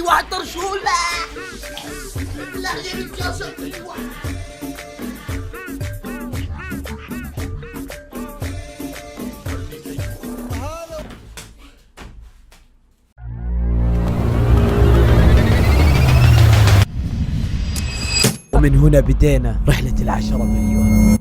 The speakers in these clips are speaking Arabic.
واحد طرشول. لا يا رجال شكلي واحد. ومن هنا بدينا رحلة 10 مليون.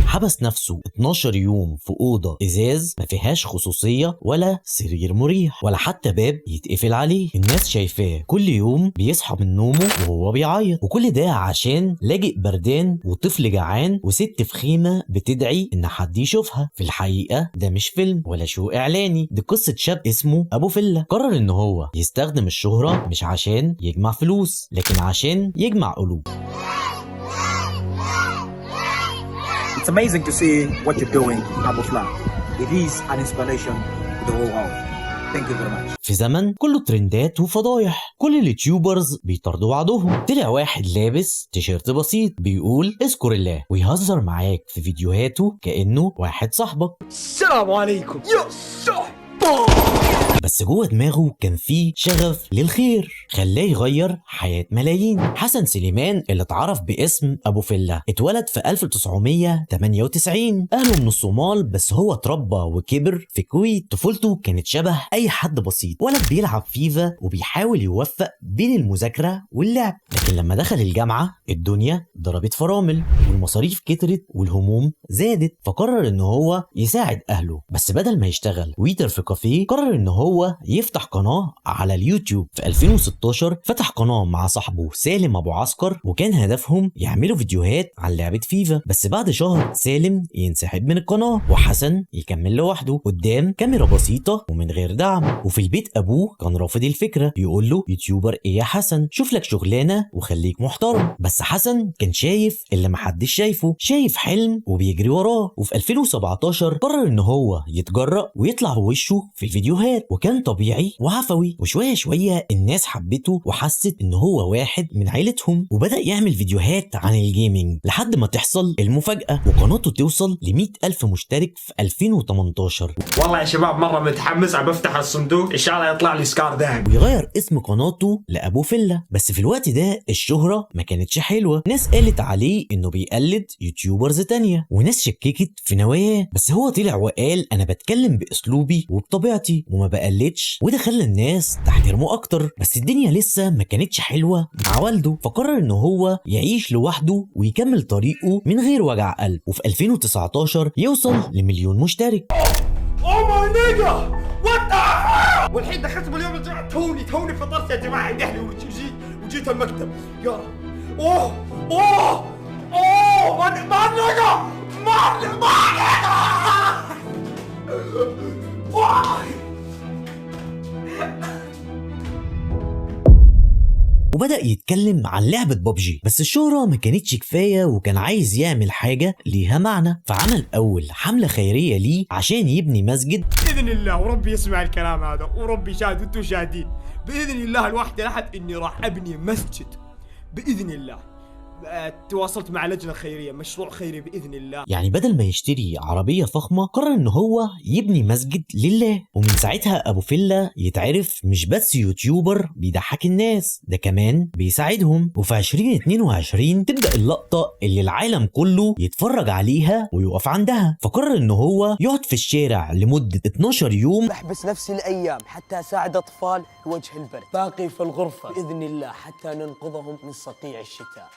حبس نفسه 12 يوم في أوضة إزاز ما فيهاش خصوصية ولا سرير مريح ولا حتى باب يتقفل عليه. الناس شايفاه كل يوم بيصحى من نومه وهو بيعيط، وكل ده عشان لاجئ بردان وطفل جعان وست في خيمة بتدعي إن حد يشوفها. في الحقيقة ده مش فيلم ولا شو إعلاني، دي قصة شاب اسمه أبو فلة قرر إن هو يستخدم الشهرة مش عشان يجمع فلوس لكن عشان يجمع قلوب. It's amazing to see what you're doing, Abu Fla. It is an inspiration to the whole world. Thank you very much. في زمن كله ترندات وفضايح، كل اليوتيوبرز بيطردوا بعضهم. طلع واحد لابس تيشيرت بسيط بيقول اذكر الله ويهزر معاك في فيديوهاته كأنه واحد صاحبك. السلام عليكم يا صاحبي. بس جوه دماغه كان فيه شغف للخير خلاه يغير حياة ملايين. حسن سليمان اللي اتعرف باسم أبو فلة اتولد في 1998. أهله من الصومال بس هو اتربى وكبر في الكويت. طفولته كانت شبه أي حد بسيط، ولد بيلعب فيفا وبيحاول يوفق بين المذاكرة واللعب. لكن لما دخل الجامعة الدنيا ضربت فرامل والمصاريف كترت والهموم زادت، فقرر ان هو يساعد أهله. بس بدل ما يشتغل ويتر في كافيه قرر ان هو يفتح قناة على اليوتيوب. في 2016 فتح قناة مع صاحبه سالم أبو عسكر، وكان هدفهم يعملوا فيديوهات عن لعبة فيفا. بس بعد شهر سالم ينسحب من القناة وحسن يكمل لوحده قدام كاميرا بسيطة ومن غير دعم. وفي البيت أبوه كان رافض الفكرة، يقول له يوتيوبر إيه يا حسن، شوف لك شغلانة وخليك محترم. بس حسن كان شايف اللي محدش شايفه، شايف حلم وبيجري وراه. وفي 2017 قرر ان هو يتجرأ ويطلع بوشه في الفيديوهات، وكان طبيعي وعفوي. وشوية شوية الناس حبته وحست ان هو واحد من عيلتهم، وبدأ يعمل فيديوهات عن الجيمنج لحد ما تحصل المفاجأة وقناته توصل ل100,000 مشترك في 2018. والله يا شباب مرة متحمس، عم بفتح الصندوق ان شاء الله يطلع لي سكار ذهب. ويغير اسم قناته لأبو فلة. بس في الوقت ده الشهرة ما كانتش حلوة، ناس قالت عليه انه بيقلد يوتيوبرز تانية وناس شككت في نواياه. بس هو طلع وقال انا بتكلم باسلوبي وبطبيعتي وما بقلدش، وده خلى الناس تحترمه اكتر. بس الدنيا لسه ما كانتش حلوة مع والده، فقرر ان هو يعيش لوحده ويكمل طريقه من غير وجع قلب. وفي 2019 يوصل ل1,000,000 مشترك. اوه ماي نيجا وات. والحين دخلت باليوم الجمعة، توني فطرت يا جماعة عند اهلي وجيت المكتب. يا اوه ما نيجا وبدأ يتكلم عن لعبة ببجي. بس الشهرة ما كانتش كفاية وكان عايز يعمل حاجة ليها معنى، فعمل أول حملة خيرية ليه عشان يبني مسجد. بإذن الله وربي يسمع الكلام هذا وربي شاهد وانتم شاهدين، بإذن الله الواحد الأحد إني راح أبني مسجد بإذن الله. تواصلت مع لجنة خيرية، مشروع خيري بإذن الله. يعني بدل ما يشتري عربية فخمة قرر ان هو يبني مسجد لله. ومن ساعتها ابو فلة يتعرف مش بس يوتيوبر بيضحك الناس، ده كمان بيساعدهم. وفي 2022 تبدأ اللقطة اللي العالم كله يتفرج عليها ويقف عندها، فقرر ان هو يقعد في الشارع لمدة 12 يوم. بحبس نفسي الأيام حتى أساعد أطفال في وجه البرد، باقي في الغرفة بإذن الله حتى ننقذهم من صقيع الشتاء.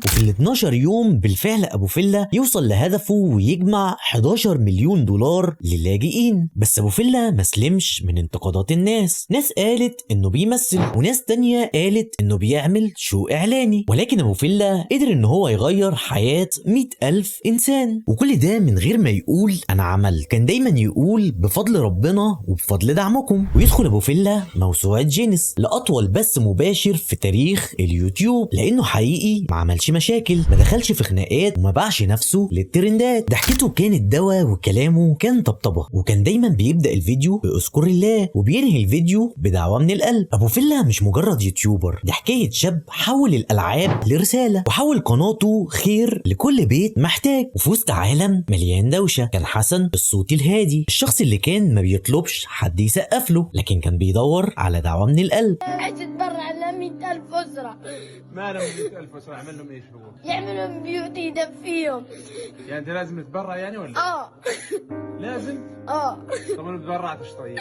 وفي ال 12 يوم بالفعل أبو فلة يوصل لهدفه ويجمع 11 مليون دولار للاجئين. بس أبو فلة مسلمش من انتقادات الناس، ناس قالت إنه بيمثل وناس تانية قالت إنه بيعمل شو إعلاني. ولكن أبو فلة قدر إن هو يغير حياة 100,000 إنسان، وكل ده من غير ما يقول أنا عملت. كان دايما يقول بفضل ربنا وبفضل دعمكم. ويدخل أبو فلة موسوعة جينيس لأطول بث مباشر في تاريخ اليوتيوب، لأنه حقيقي ما عملش عملش مشاكل، ما دخلش في خناقات، وما باعش نفسه للترندات. ضحكته كانت دواء وكلامه كان طبطبه، وكان دايما بيبدا الفيديو باذكر الله وبينهي الفيديو بدعوه من القلب. ابو فيلا مش مجرد يوتيوبر، دي حكايه شاب حول الالعاب لرساله، وحول قناته خير لكل بيت محتاج. وفي وسط عالم مليان دوشه كان حسن الصوت الهادي، الشخص اللي كان ما بيطلبش حد يسقف له، لكن كان بيدور على دعوه من القلب. عايز يتبرع ل 100,000 أسرة. ما لهم 100,000 أسرة، اعمل لهم ايش هو؟ يعملوا بيوت يدفيهم. يعني انت لازم تتبرع يعني ولا؟ لازم؟ طب انا تبرعتش طيب؟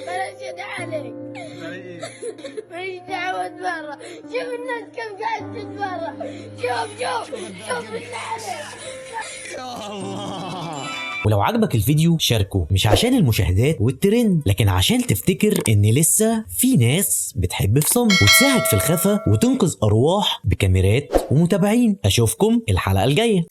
بلاش يدعى عليك. ايش؟ ماليش دعوة اتبرع. شوف الناس كم قاعد تتبرع. شوف بالله ولو عجبك الفيديو شاركه، مش عشان المشاهدات والترند، لكن عشان تفتكر ان لسه في ناس بتحب في صمت وتساعد في الخفا وتنقذ ارواح بكاميرات ومتابعين. اشوفكم الحلقة الجاية.